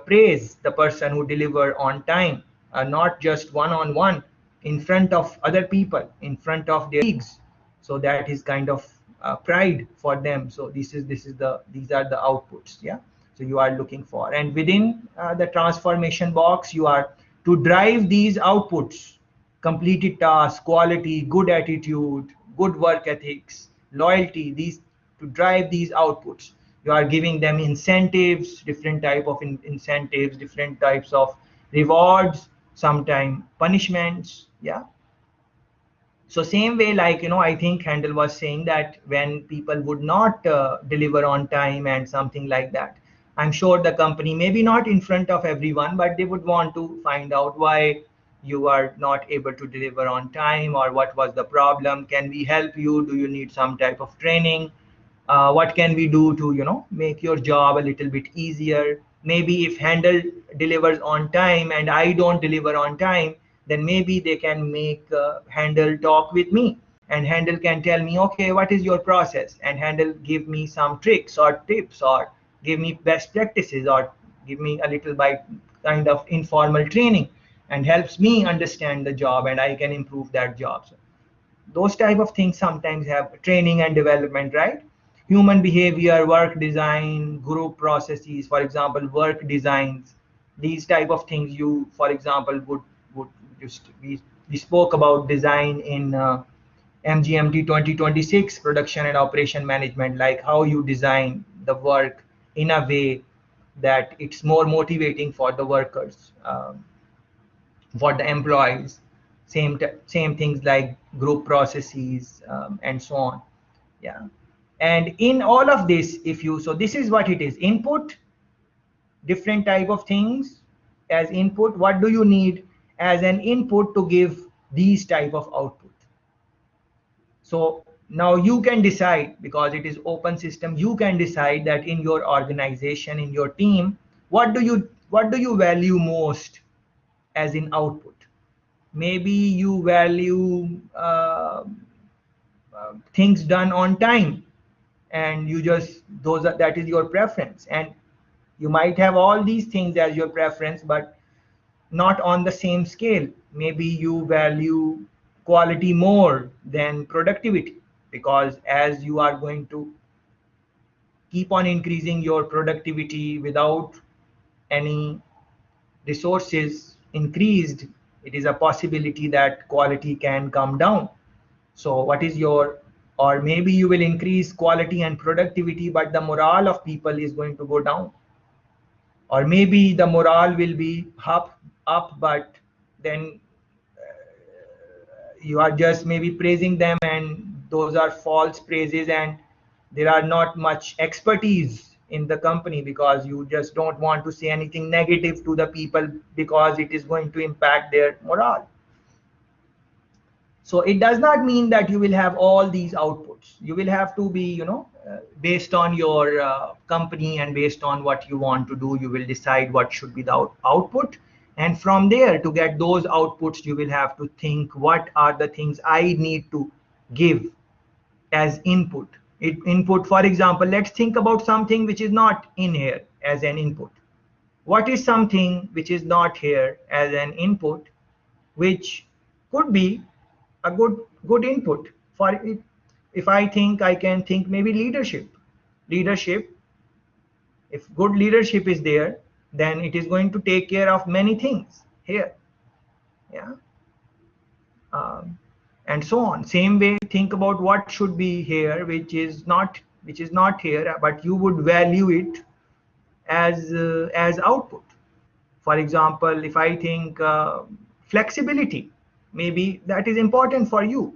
A: praise the person who deliver on time, not just one on one, in front of other people, in front of their colleagues. So that is kind of pride for them. So these are the outputs. Yeah. So you are looking for, and within the transformation box, you are to drive these outputs: completed tasks, quality, good attitude, good work ethics, loyalty. These to drive these outputs, you are giving them incentives, different type of incentives, different types of rewards, sometimes punishments. Yeah. So same way, like I think Handel was saying that when people would not deliver on time and something like that, I'm sure the company, maybe not in front of everyone, but they would want to find out why you are not able to deliver on time, or what was the problem, can we help you, do you need some type of training. What can we do to make your job a little bit easier? Maybe if Handle delivers on time and I don't deliver on time, then maybe they can make Handle talk with me, and Handle can tell me, okay, what is your process, and Handle give me some tricks or tips, or give me best practices, or give me a little bit kind of informal training, and helps me understand the job, and I can improve that job. So those type of things sometimes have training and development, right? Human behavior, work design, group processes, for example, work designs, these type of things you, for example, would just we spoke about design in MGMT 2026, production and operation management, like how you design the work in a way that it's more motivating for the workers, for the employees. Same things like group processes, and so on. Yeah. And in all of this, if you, so this is what it is: input, different type of things as input. What do you need as an input to give these type of output? So now you can decide, because it is open system, you can decide that in your organization, in your team, what do you value most as in output? Maybe you value things done on time, and you just, that is your preference, and you might have all these things as your preference, but not on the same scale. Maybe you value quality more than productivity, because as you are going to keep on increasing your productivity without any resources increased, it is a possibility that quality can come down. So what is your, or maybe you will increase quality and productivity, but the morale of people is going to go down. Or maybe the morale will be up, but then you are just maybe praising them, and those are false praises, and there are not much expertise in the company, because you just don't want to say anything negative to the people, because it is going to impact their morale. So it does not mean that you will have all these outputs. You will have to be, based on your company and based on what you want to do, you will decide what should be the output. And from there, to get those outputs, you will have to think, what are the things I need to give as input? Input, for example, let's think about something which is not in here as an input. What is something which is not here as an input, which could be a good input for it? If I think, I can think maybe leadership. If good leadership is there, then it is going to take care of many things here. Yeah. um, and so on. Same way, think about what should be here, which is not here, but you would value it as output. For example, if I think flexibility, maybe that is important for you,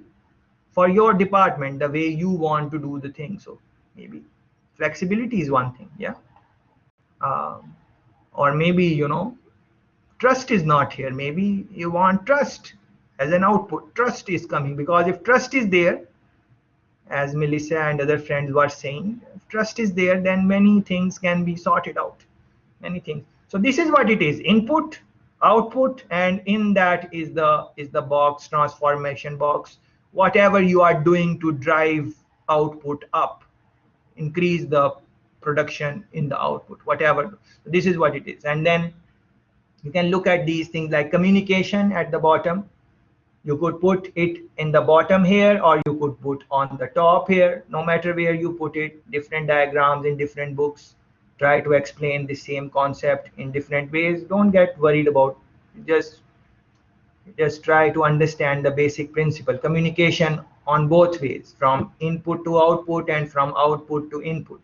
A: for your department, the way you want to do the thing. So maybe flexibility is one thing. Yeah. um, or maybe trust is not here. Maybe you want trust as an output. Trust is coming, because if trust is there, as Melissa and other friends were saying, if trust is there, then many things can be sorted out. Many things. So this is what it is: input, output, and in that is the box, transformation box. Whatever you are doing to drive output up, increase the production in the output, whatever. This is what it is. And then you can look at these things like communication at the bottom. You could put it in the bottom here, or you could put on the top here. No matter where you put it, different diagrams in different books try to explain the same concept in different ways. Don't get worried about it. Just try to understand the basic principle: communication on both ways, from input to output and from output to input.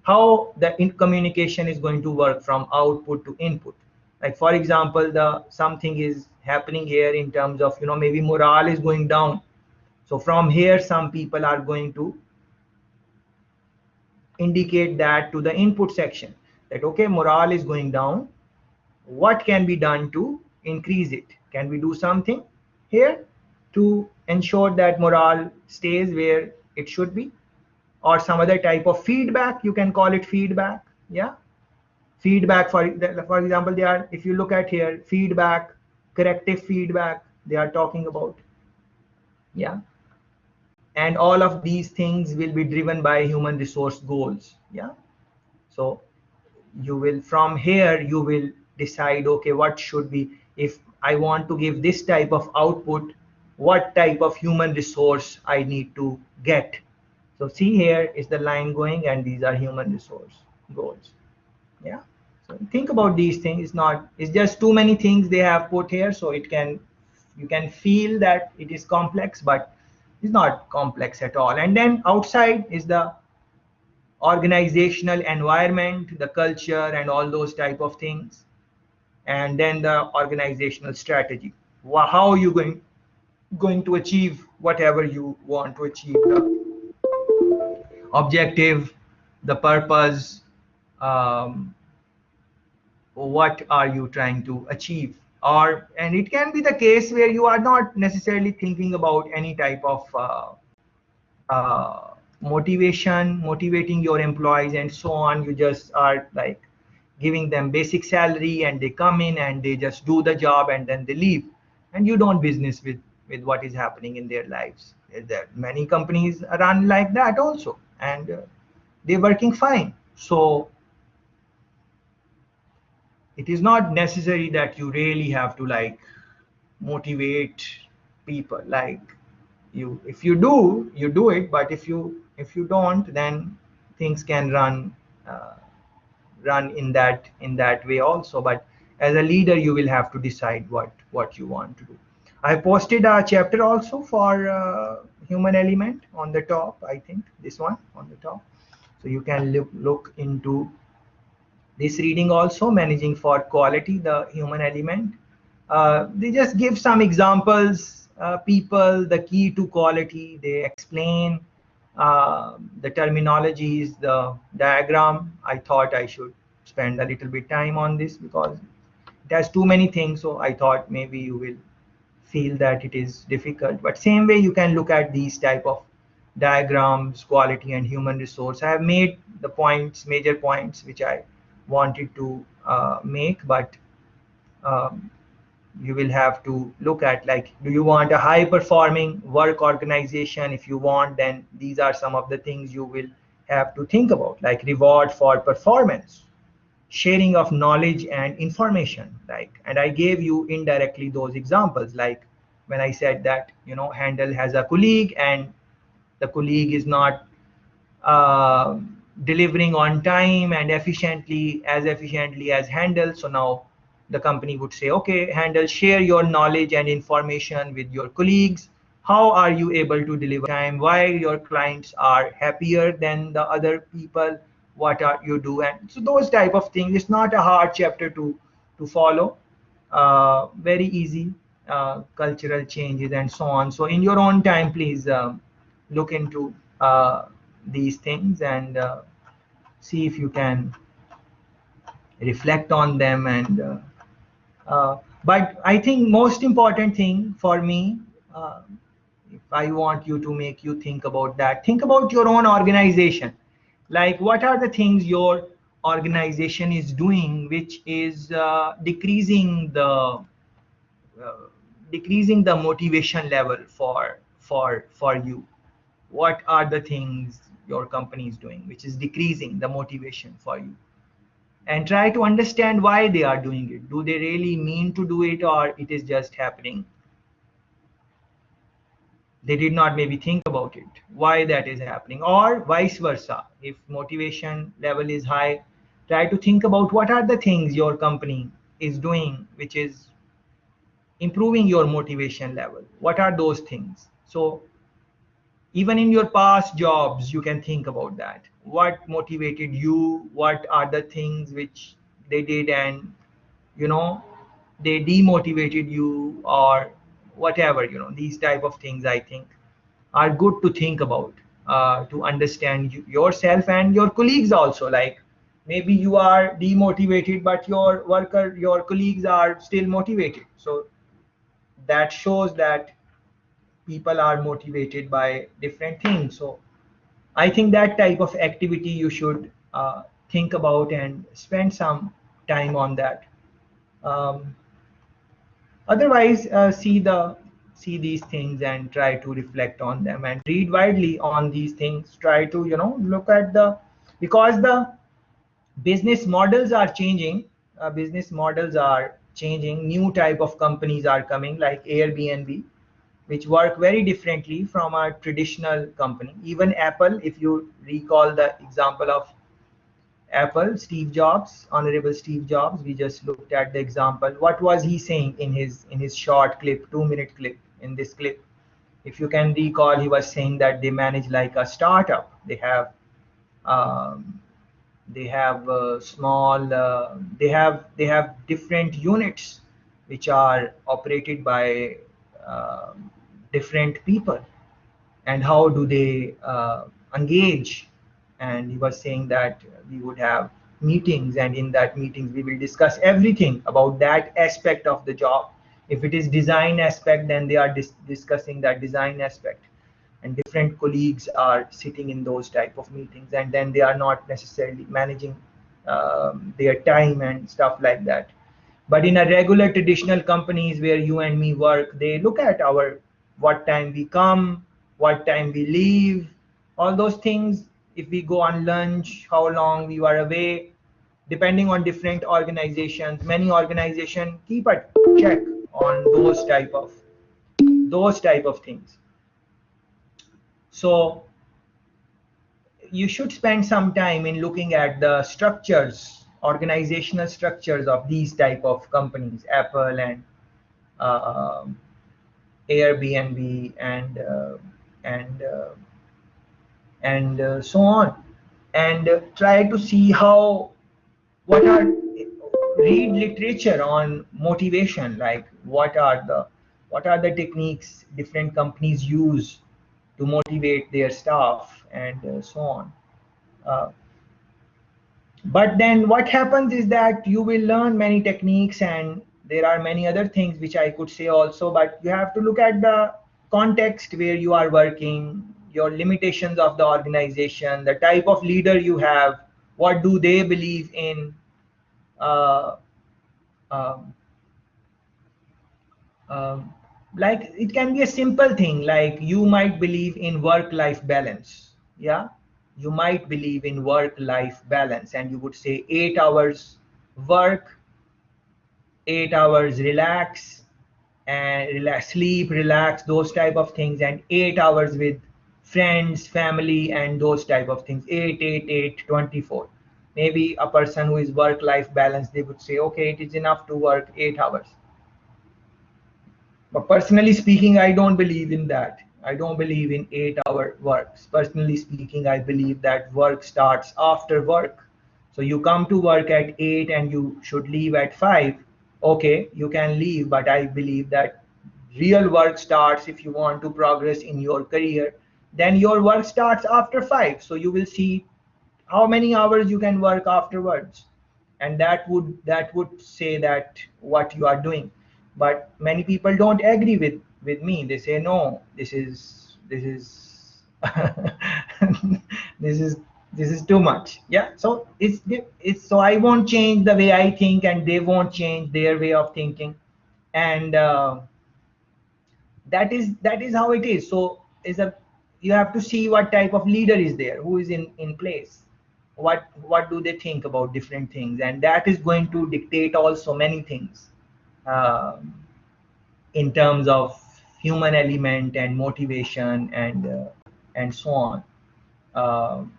A: How the communication is going to work from output to input. Like for example, the something is happening here in terms of maybe morale is going down. So from here, some people are going to indicate that to the input section, that okay, morale is going down, what can be done to increase it? Can we do something here to ensure that morale stays where it should be? or some other type of feedback. You can call it feedback. Yeah, feedback, for example, they are, if you look at here, feedback, corrective feedback, they are talking about. Yeah, and all of these things will be driven by human resource goals. Yeah, so you will, from here you will decide, okay, what should be, if I want to give this type of output, what type of human resource I need to get. So see, here is the line going, and these are human resource goals. Yeah, so think about these things. It's not, it's just too many things they have put here, so it can, you can feel that it is complex, but it's not complex at all. And then outside is the organizational environment, the culture, and all those type of things. And then the organizational strategy, how you going to achieve whatever you want to achieve, the objective, the purpose, um, what are you trying to achieve. Or, and it can be the case where you are not necessarily thinking about any type of motivating your employees and so on. You just are like giving them basic salary, and they come in and they just do the job and then they leave, and you don't business with what is happening in their lives. There many companies run like that also, and they're working fine. So it is not necessary that you really have to like motivate people. Like, you, if you do, you do it, but if you don't, then things can run in that way also. But as a leader, you will have to decide what you want to do. I posted a chapter also for human element on the top, I think this one on the top, so you can look into this reading also, managing for quality, the human element. They just give some examples, people, the key to quality. They explain the terminologies, the diagram. I thought I should spend a little bit time on this because it has too many things. So I thought maybe you will feel that it is difficult. But same way, you can look at these type of diagrams, quality and human resource. I have made the points, major points, which I wanted to make, but um, you will have to look at, like, do you want a high performing work organization? If you want, then these are some of the things you will have to think about, like reward for performance, sharing of knowledge and information. Like, and I gave you indirectly those examples, like when I said that, Handel has a colleague, and the colleague is not uh, delivering on time and efficiently as Handel. So now the company would say, okay, Handel, share your knowledge and information with your colleagues. How are you able to deliver time? Why your clients are happier than the other people? What are you do? And so those type of things. It's not a hard chapter to follow. Very easy. Cultural changes and so on. So in your own time, please look into these things and see if you can reflect on them. And but I think most important thing for me, uh, if I want you to make you think about that, think about your own organization. Like, what are the things your organization is doing which is uh, decreasing the motivation level for you. What are the things your company is doing which is decreasing the motivation for you? And try to understand why they are doing it. Do they really mean to do it, or it is just happening? They did not maybe think about it, why that is happening, or vice versa. If motivation level is high, try to think about what are the things your company is doing which is improving your motivation level. What are those things? So even in your past jobs, you can think about that. What motivated you? What are the things which they did, and you know they demotivated you, or whatever. These type of things, I think, are good to think about, to understand yourself and your colleagues also. Like, maybe you are demotivated, but your colleagues are still motivated. So that shows that people are motivated by different things. So I think that type of activity you should think about and spend some time on that. Um, Otherwise, see these things and try to reflect on them and read widely on these things. Try to look at because the business models are changing. Business models are changing. New type of companies are coming like Airbnb, which work very differently from a traditional company. Even Apple, if you recall the example of Apple, Steve Jobs, Honorable Steve Jobs, we just looked at the example. What was he saying in his short clip, 2-minute clip? In this clip, if you can recall, he was saying that they manage like a startup. Um, they have small. They have different units which are operated by different people, and how do they engage. And he was saying that we would have meetings, and in that meetings we will discuss everything about that aspect of the job. If it is design aspect, then they are discussing that design aspect, and different colleagues are sitting in those type of meetings, and then they are not necessarily managing their time and stuff like that. But in a regular traditional companies where you and me work, they look at our what time we come, what time we leave, all those things. If we go on lunch, how long we were away, depending on different organizations. Many organizations keep a check on those type of things. So you should spend some time in looking at the structures, organizational structures of these type of companies, Apple and uh, Airbnb and so on, and try to see how what are read literature on motivation, like what are the techniques different companies use to motivate their staff, and so on. Uh, but then what happens is that you will learn many techniques, and there are many other things which I could say also, but you have to look at the context where you are working, your limitations of the organization, the type of leader you have, what do they believe in. uh, um, um, like it can be a simple thing, like you might believe in work life balance. Yeah, you might believe in work life balance, and you would say 8 hours work, 8 hours relax, and relax, sleep, relax, those type of things, and 8 hours with friends, family, and those type of things. 8, 8, 8, 24. Maybe a person who is work life balance, they would say, okay, it is enough to work 8 hours. But personally speaking, I don't believe in that. I don't believe in 8-hour works. Personally speaking, I believe that work starts after work. So you come to work at 8 and you should leave at 5. Okay, you can leave, but I believe that real work starts, if you want to progress in your career, then your work starts after 5. So you will see how many hours you can work afterwards, and that would say that what you are doing. But many people don't agree with me. They say no, this is this is this is too much. Yeah, so it's so I won't change the way I think, and they won't change their way of thinking. And that is how it is. So is a you have to see what type of leader is there, who is in place, what do they think about different things, and that is going to dictate also many things, um, in terms of human element and motivation, and so on. Um,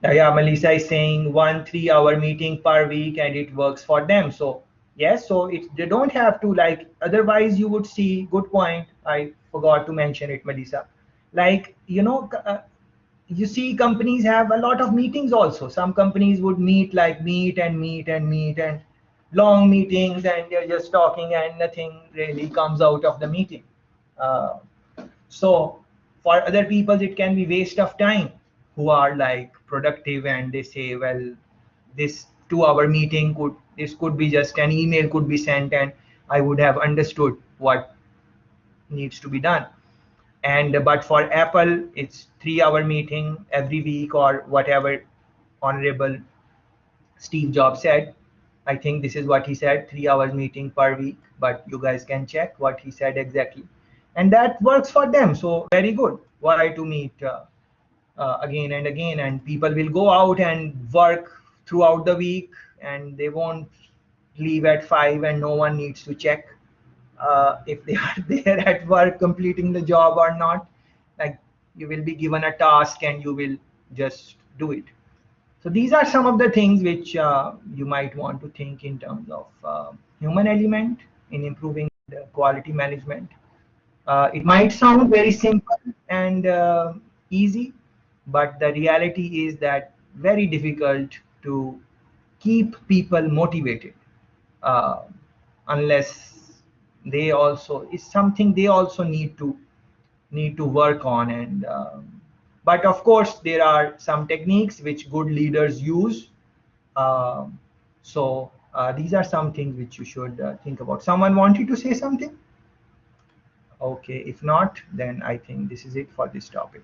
A: yeah, Melissa is saying 1 3-hour meeting per week and it works for them. So yes, so they don't have to, like, otherwise you would see, good point, I forgot to mention it, Melissa. Like, you see companies have a lot of meetings also. Some companies would meet and long meetings, and they're just talking and nothing really comes out of the meeting. Uh, so for other people it can be waste of time, who are like productive, and they say, well, this 2-hour meeting could be just an email could be sent, and I would have understood what needs to be done. And but for Apple, it's 3-hour meeting every week or whatever Honorable Steve Jobs said. I think this is what he said, 3 hours meeting per week, but you guys can check what he said exactly. And that works for them. So very good. Why to meet again and again, and people will go out and work throughout the week, and they won't leave at 5, and no one needs to check if they are there at work completing the job or not. Like, you will be given a task and you will just do it. So these are some of the things which you might want to think in terms of human element in improving the quality management. It might sound very simple and easy, but the reality is that very difficult to keep people motivated uh, unless they also, it's something they also need to work on. And but of course there are some techniques which good leaders use. um, so these are some things which you should think about. Someone wanted to say something? Okay, if not, then I think this is it for this topic.